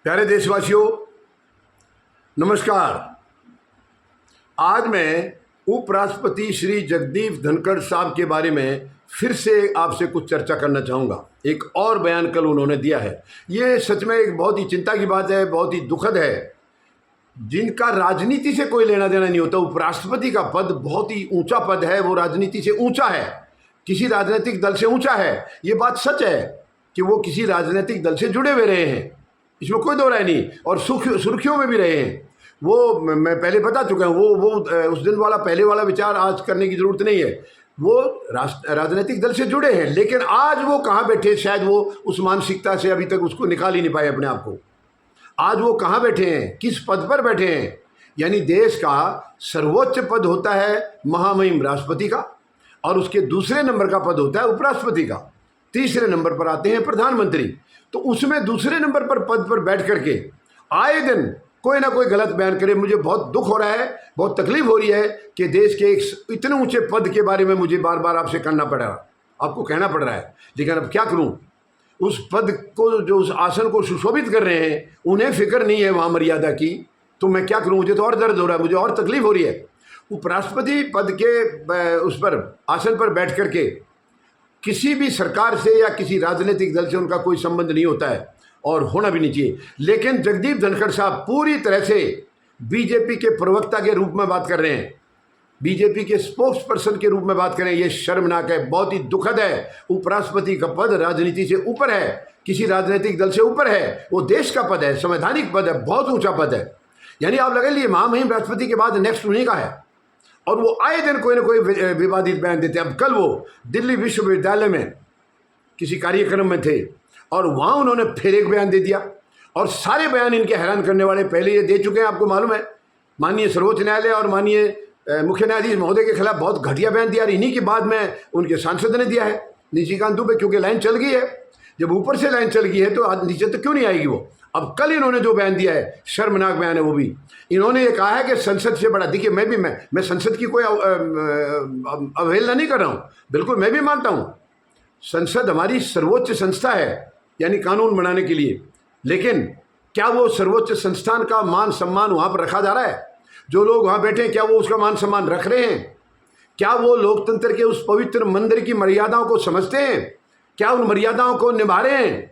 प्यारे देशवासियों, नमस्कार। आज मैं उपराष्ट्रपति श्री जगदीप धनखड़ साहब के बारे में फिर से आपसे कुछ चर्चा करना चाहूँगा। एक और बयान कल उन्होंने दिया है। ये सच में एक बहुत ही चिंता की बात है, बहुत ही दुखद है। जिनका राजनीति से कोई लेना देना नहीं होता, उपराष्ट्रपति का पद बहुत ही ऊंचा पद है, वो राजनीति से ऊंचा है, किसी राजनीतिक दल से ऊंचा है। ये बात सच है कि वो किसी राजनीतिक दल से जुड़े हुए रहे हैं, इसमें कोई दो राय नहीं, और सुर्खियों में भी रहे हैं। वो मैं पहले बता चुका हूँ, वो उस दिन वाला पहले वाला विचार आज करने की जरूरत नहीं है। वो राजनीतिक दल से जुड़े हैं, लेकिन आज वो कहाँ बैठे, शायद वो उस मानसिकता से अभी तक उसको निकाल ही नहीं पाए अपने आप को। आज वो कहाँ बैठे हैं, किस पद पर बैठे हैं? यानी देश का सर्वोच्च पद होता है महामहिम राष्ट्रपति का, और उसके दूसरे नंबर का पद होता है उपराष्ट्रपति का, तीसरे नंबर पर आते हैं प्रधानमंत्री। तो उसमें दूसरे नंबर पर पद पर बैठ करके आए दिन कोई ना कोई गलत बयान करे। मुझे बहुत दुख हो रहा है, बहुत तकलीफ हो रही है कि देश के एक इतने ऊंचे पद के बारे में मुझे बार बार आपसे करना पड़ रहा, आपको कहना पड़ रहा है। लेकिन अब क्या करूं, उस पद को, जो उस आसन को सुशोभित कर रहे हैं, उन्हें फिक्र नहीं है वहाँ मर्यादा की, तो मैं क्या करूं? मुझे तो और दर्द हो रहा है, मुझे और तकलीफ हो रही है। उपराष्ट्रपति पद के उस पर आसन पर बैठ करके किसी भी सरकार से या किसी राजनीतिक दल से उनका कोई संबंध नहीं होता है, और होना भी नहीं चाहिए। लेकिन जगदीप धनखड़ साहब पूरी तरह से बीजेपी के प्रवक्ता के रूप में बात कर रहे हैं, बीजेपी के स्पोक्स पर्सन के रूप में बात करें। ये शर्मनाक है, बहुत ही दुखद है। उपराष्ट्रपति का पद राजनीति से ऊपर है, किसी राजनीतिक दल से ऊपर है, वो देश का पद है, संवैधानिक पद है, बहुत ऊंचा पद है। यानी आप लगा लीजिए महामहिम राष्ट्रपति के बाद नेक्स्ट उन्हीं का है, और वो आए दिन कोई ना कोई विवादित बयान देते हैं। अब कल वो दिल्ली विश्वविद्यालय में किसी कार्यक्रम में थे, और वहाँ उन्होंने फिर एक बयान दे दिया, और सारे बयान इनके हैरान करने वाले पहले ये दे चुके हैं, आपको मालूम है। माननीय सर्वोच्च न्यायालय और माननीय मुख्य न्यायाधीश महोदय के खिलाफ बहुत घटिया बयान दिया, और इन्हीं के बाद में उनके सांसद ने दिया है, निशिकांत दुबे, क्योंकि लाइन चल गई है। जब ऊपर से लाइन चल गई है तो नीचे तो क्यों नहीं आएगी वो। अब कल इन्होंने जो बयान दिया है, शर्मनाक बयान है वो भी। इन्होंने ये कहा है कि संसद से बड़ा, देखिए मैं संसद की कोई अवहेलना नहीं कर रहा हूँ, बिल्कुल मैं भी मानता हूँ संसद हमारी सर्वोच्च संस्था है, यानी कानून बनाने के लिए। लेकिन क्या वो सर्वोच्च संस्थान का मान सम्मान वहाँ पर रखा जा रहा है? जो लोग वहाँ बैठे हैं, क्या वो उसका मान सम्मान रख रहे हैं? क्या वो लोकतंत्र के उस पवित्र मंदिर की मर्यादाओं को समझते हैं? क्या उन मर्यादाओं को निभा रहे हैं?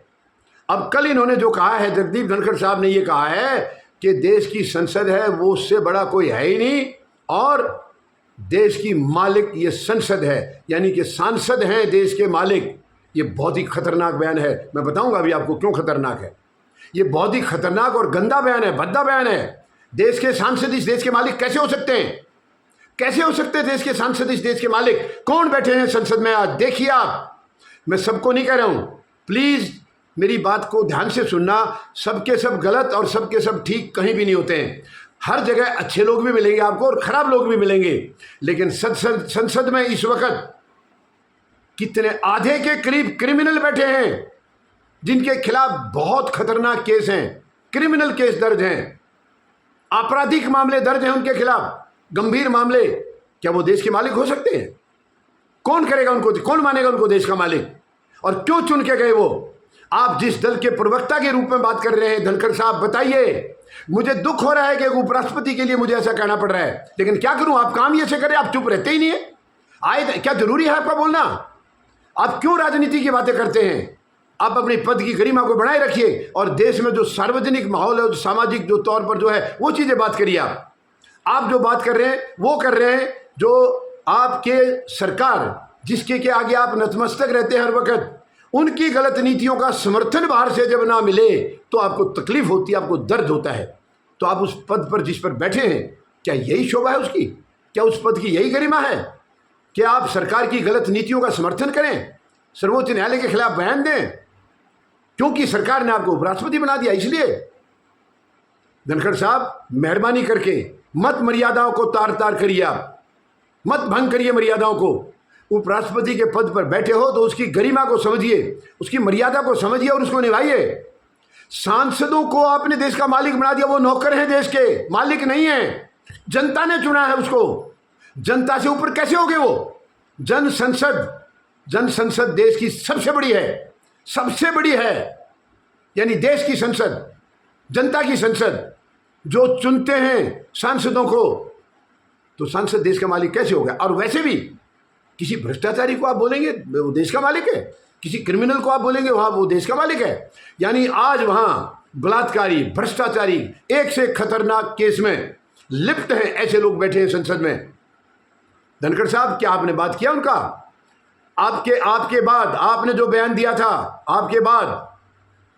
अब कल इन्होंने जो कहा है, जगदीप धनखड़ साहब ने ये कहा है कि देश की संसद है, वो उससे बड़ा कोई है ही नहीं, और देश की मालिक ये संसद है, यानी कि सांसद हैं देश के मालिक। ये बहुत ही खतरनाक बयान है, मैं बताऊंगा अभी आपको क्यों खतरनाक है। ये बहुत ही खतरनाक और गंदा बयान है, भद्दा बयान है। देश के सांसद इस देश के मालिक कैसे हो सकते हैं? कैसे हो सकते हैं देश के सांसद इस देश के मालिक? कौन बैठे हैं संसद में आज? देखिए आप, मैं सबको नहीं कह रहा हूं, प्लीज मेरी बात को ध्यान से सुनना। सबके सब गलत और सबके सब ठीक कहीं भी नहीं होते हैं। हर जगह अच्छे लोग भी मिलेंगे आपको और खराब लोग भी मिलेंगे, लेकिन संसद में इस वक्त कितने आधे के करीब क्रिमिनल बैठे हैं, जिनके खिलाफ बहुत खतरनाक केस हैं, क्रिमिनल केस दर्ज हैं, आपराधिक मामले दर्ज हैं उनके खिलाफ, गंभीर मामले। क्या वो देश के मालिक हो सकते हैं? कौन करेगा उनको, कौन मानेगा उनको देश का मालिक? और क्यों चुन के गए वो? आप जिस दल के प्रवक्ता के रूप में बात कर रहे हैं धनखड़ साहब, बताइए। मुझे दुख हो रहा है कि उपराष्ट्रपति के लिए मुझे ऐसा कहना पड़ रहा है, लेकिन क्या करूं, आप काम ये से करें, आप चुप रहते ही नहीं है। आए क्या जरूरी है आपका बोलना? आप क्यों राजनीति की बातें करते हैं? आप अपनी पद की गरिमा को बनाए रखिए, और देश में जो सार्वजनिक माहौल है, जो सामाजिक जो तौर पर जो है, वो चीजें बात करिए। आप जो बात कर रहे हैं वो कर रहे हैं, जो आपके सरकार जिसके के आगे आप नतमस्तक रहते हैं हर वक्त, उनकी गलत नीतियों का समर्थन बाहर से जब ना मिले तो आपको तकलीफ होती है, आपको दर्द होता है। तो आप उस पद पर जिस पर बैठे हैं, क्या यही शोभा है उसकी? क्या उस पद की यही गरिमा है कि आप सरकार की गलत नीतियों का समर्थन करें, सर्वोच्च न्यायालय के खिलाफ बयान दें, क्योंकि सरकार ने आपको उपराष्ट्रपति बना दिया? इसलिए धनखड़ साहब, मेहरबानी करके मत मर्यादाओं को तार तार करिए, आप मत भंग करिए मर्यादाओं को। उपराष्ट्रपति के पद पर बैठे हो तो उसकी गरिमा को समझिए, उसकी मर्यादा को समझिए और उसको निभाइए। सांसदों को आपने देश का मालिक बना दिया, वो नौकर हैं देश के, मालिक नहीं है। जनता ने चुना है उसको, जनता से ऊपर कैसे हो गए वो? जन संसद देश की सबसे बड़ी है, सबसे बड़ी है, यानी देश की संसद। जनता की संसद, जो चुनते हैं सांसदों को, तो सांसद देश का मालिक कैसे हो गया? और वैसे भी किसी भ्रष्टाचारी को आप बोलेंगे वो देश का मालिक है, किसी क्रिमिनल को आप बोलेंगे वहाँ वो देश का मालिक है। यानी आज वहाँ बलात्कारी, भ्रष्टाचारी, एक से खतरनाक केस में लिप्त हैं ऐसे लोग बैठे हैं संसद में। धनखड़ साहब, क्या आपने बात किया उनका? आपके बाद आपने जो बयान दिया था, आपके बाद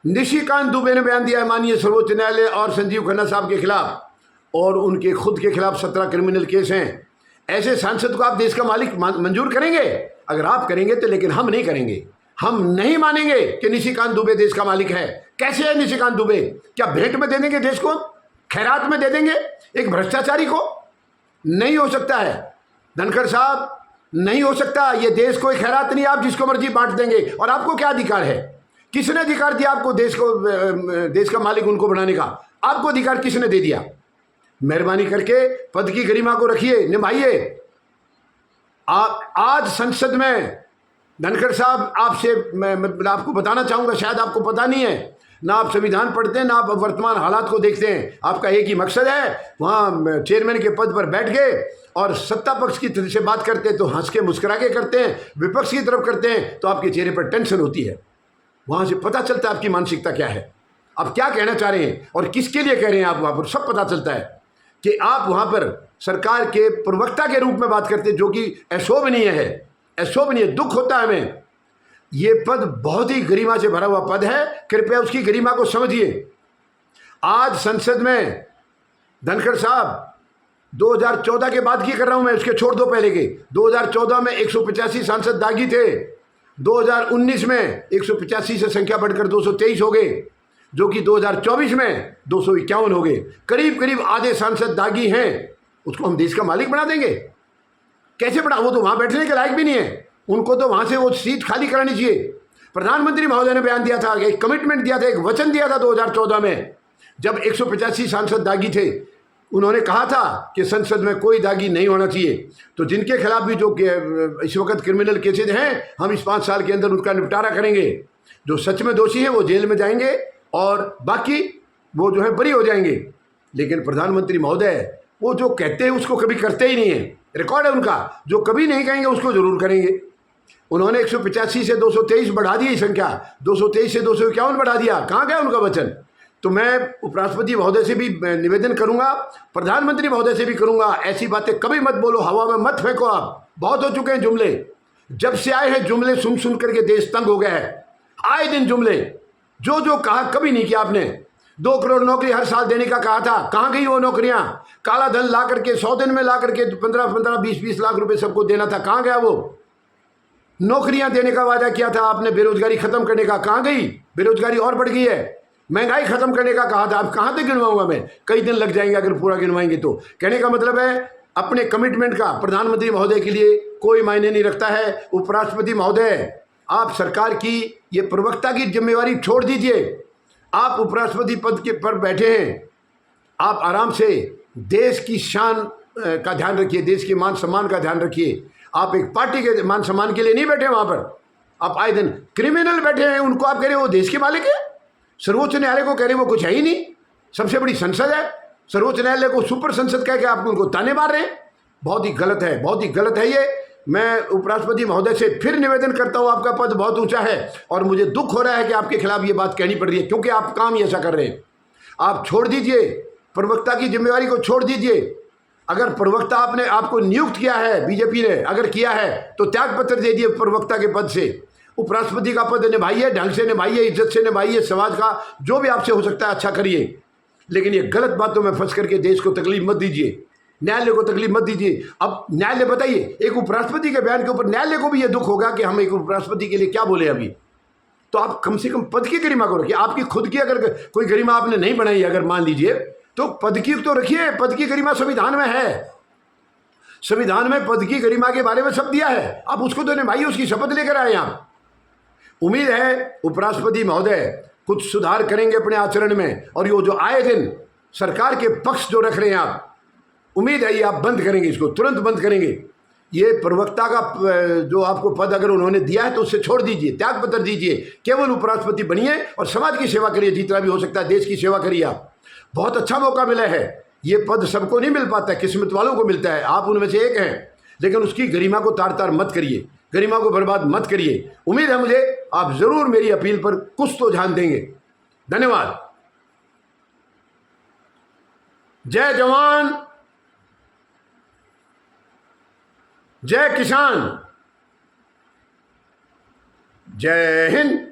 निशिकांत दुबे ने बयान दिया है माननीय सर्वोच्च न्यायालय और संजीव खन्ना साहब के खिलाफ, और उनके खुद के खिलाफ 17 क्रिमिनल केस हैं। ऐसे सांसद को आप देश का मालिक मंजूर करेंगे? अगर आप करेंगे तो, लेकिन हम नहीं करेंगे। हम नहीं मानेंगे कि निशिकांत दुबे देश का मालिक है। कैसे है निशिकांत दुबे? क्या भेंट में दे देंगे देश को? खैरात में दे देंगे एक भ्रष्टाचारी को? नहीं हो सकता है धनखड़ साहब, नहीं हो सकता। ये देश कोई खैरात नहीं आप जिसको मर्जी बांट देंगे। और आपको क्या अधिकार है? किसने अधिकार दिया आपको देश का मालिक उनको बनाने का? आपको अधिकार किसने दे दिया? मेहरबानी करके पद की गरिमा को रखिए, निभाइए। आप आज संसद में धनखड़ साहब, आपसे मैं आपको बताना चाहूंगा, शायद आपको पता नहीं है, ना आप संविधान पढ़ते हैं ना आप वर्तमान हालात को देखते हैं। आपका एक ही मकसद है, वहाँ चेयरमैन के पद पर बैठ के और सत्ता पक्ष की तरफ से बात करते हैं तो हंस के मुस्कुरा के करते हैं, विपक्ष की तरफ करते हैं तो आपके चेहरे पर टेंशन होती है। वहाँ से पता चलता है आपकी मानसिकता क्या है, आप क्या कहना चाह रहे हैं और किसके लिए कह रहे हैं। आप वहाँ पर सब पता चलता है कि आप वहाँ पर सरकार के प्रवक्ता के रूप में बात करते हैं, जो कि अशोभनीय है, अशोभनीय। दुख होता है हमें। ये पद बहुत ही गरिमा से भरा हुआ पद है, कृपया उसकी गरिमा को समझिए। आज संसद में धनखड़ साहब 2014 के बाद की कर रहा हूं मैं, उसके छोड़ दो पहले के। 2014 में 185 सांसद दागी थे, 2019 में 185 से संख्या बढ़कर 223 हो गए, जो कि 2024 में 251 हो गए। करीब करीब आधे सांसद दागी हैं। उसको हम देश का मालिक बना देंगे? कैसे बना? वो तो वहां बैठने के लायक भी नहीं है, उनको तो वहां से वो सीट खाली करानी चाहिए। प्रधानमंत्री महोदय ने बयान दिया था, एक कमिटमेंट दिया था, एक वचन दिया था 2014 में, जब 185 सांसद दागी थे। उन्होंने कहा था कि संसद में कोई दागी नहीं होना चाहिए। तो जिनके खिलाफ भी जो इस वक्त क्रिमिनल केसेज हैं, हम इस 5 साल के अंदर उनका निपटारा करेंगे। जो सच में दोषी हैं वो जेल में जाएंगे और बाकी वो जो है बरी हो जाएंगे। लेकिन प्रधानमंत्री महोदय वो जो कहते हैं उसको कभी करते ही नहीं है। रिकॉर्ड है उनका, जो कभी नहीं कहेंगे उसको जरूर करेंगे। उन्होंने 185 से 223 बढ़ा दी संख्या, 223 से 251 बढ़ा दिया। कहाँ गया उनका वचन? तो मैं उपराष्ट्रपति महोदय से भी निवेदन करूंगा, प्रधानमंत्री महोदय से भी करूंगा, ऐसी बातें कभी मत बोलो, हवा में मत फेंको। आप बहुत हो चुके हैं जुमले, जब से आए हैं जुमले सुन सुन करके देश तंग हो गया है। आए दिन जुमले, जो जो कहा कभी नहीं किया आपने। 2 करोड़ नौकरी हर साल देने का कहा था, कहाँ गई वो नौकरियां? काला धन ला करके 100 दिन में ला करके 15-15, 20-20 लाख रुपए सबको देना था, कहाँ गया वो? नौकरियां देने का वादा किया था आपने, बेरोजगारी खत्म करने का, कहाँ गई? बेरोजगारी और बढ़ गई है। महंगाई खत्म करने का कहा था, अब कहाँ तक गिनवाऊंगा मैं? कई दिन लग जाएंगे अगर पूरा गिनवाएंगे तो। कहने का मतलब है अपने कमिटमेंट का प्रधानमंत्री महोदय के लिए कोई मायने नहीं रखता है। उपराष्ट्रपति महोदय, आप सरकार की ये प्रवक्ता की जिम्मेवारी छोड़ दीजिए। आप उपराष्ट्रपति पद के पर बैठे हैं, आप आराम से देश की शान का ध्यान रखिए, देश के मान सम्मान का ध्यान रखिए। आप एक पार्टी के मान सम्मान के लिए नहीं बैठे वहां पर। आप आए दिन क्रिमिनल बैठे हैं, उनको आप कह रहे हो वो देश के मालिक है। सर्वोच्च न्यायालय को कह रहे हैं वो कुछ है ही नहीं, सबसे बड़ी संसद है। सर्वोच्च न्यायालय को सुपर संसद कह के आप उनको ताने मार रहे हैं। बहुत ही गलत है, बहुत ही गलत है ये। मैं उपराष्ट्रपति महोदय से फिर निवेदन करता हूं, आपका पद बहुत ऊंचा है और मुझे दुख हो रहा है कि आपके खिलाफ ये बात कहनी पड़ रही है, क्योंकि आप काम ही ऐसा कर रहे हैं। आप छोड़ दीजिए, प्रवक्ता की जिम्मेवारी को छोड़ दीजिए। अगर प्रवक्ता आपने आपको नियुक्त किया है, बीजेपी ने अगर किया है, तो त्याग पत्र दे दिए प्रवक्ता के पद से। उपराष्ट्रपति का पद निभाइए, ढंग से निभाइए, इज्जत से निभाइए, समाज का जो भी आपसे हो सकता है अच्छा करिए। लेकिन ये गलत बातों में फंस करके देश को तकलीफ मत दीजिए, न्यायालय को तकलीफ मत दीजिए। अब न्यायालय बताइए, एक उपराष्ट्रपति के बयान के ऊपर न्यायालय को भी ये दुख होगा कि हम एक उपराष्ट्रपति के लिए क्या बोले अभी। तो आप कम से कम पद की गरिमा को रखिए। आपकी खुद की अगर कोई गरिमा आपने नहीं बनाई, अगर मान लीजिए, तो पद की तो रखिए। पद की गरिमा संविधान में है, संविधान में पद की गरिमा के बारे में सब दिया है। आप उसको तो निभाइए, उसकी शपथ लेकर आए आप। उम्मीद है उपराष्ट्रपति महोदय कुछ सुधार करेंगे अपने आचरण में, और ये जो आए दिन सरकार के पक्ष जो रख रहे हैं आप, उम्मीद है ये आप बंद करेंगे, इसको तुरंत बंद करेंगे। ये प्रवक्ता का जो आपको पद अगर उन्होंने दिया है तो उससे छोड़ दीजिए, त्याग पत्र दीजिए, केवल उपराष्ट्रपति बनिए और समाज की सेवा करिए, जितना भी हो सकता है देश की सेवा करिए। आप बहुत अच्छा मौका मिला है, ये पद सबको नहीं मिल पाता है, किस्मत वालों को मिलता है, आप उनमें से एक हैं। लेकिन उसकी गरिमा को तार तार मत करिए, गरिमा को बर्बाद मत करिए। उम्मीद है मुझे आप जरूर मेरी अपील पर कुछ तो ध्यान देंगे। धन्यवाद। जय जवान, जय किसान, जय हिंद।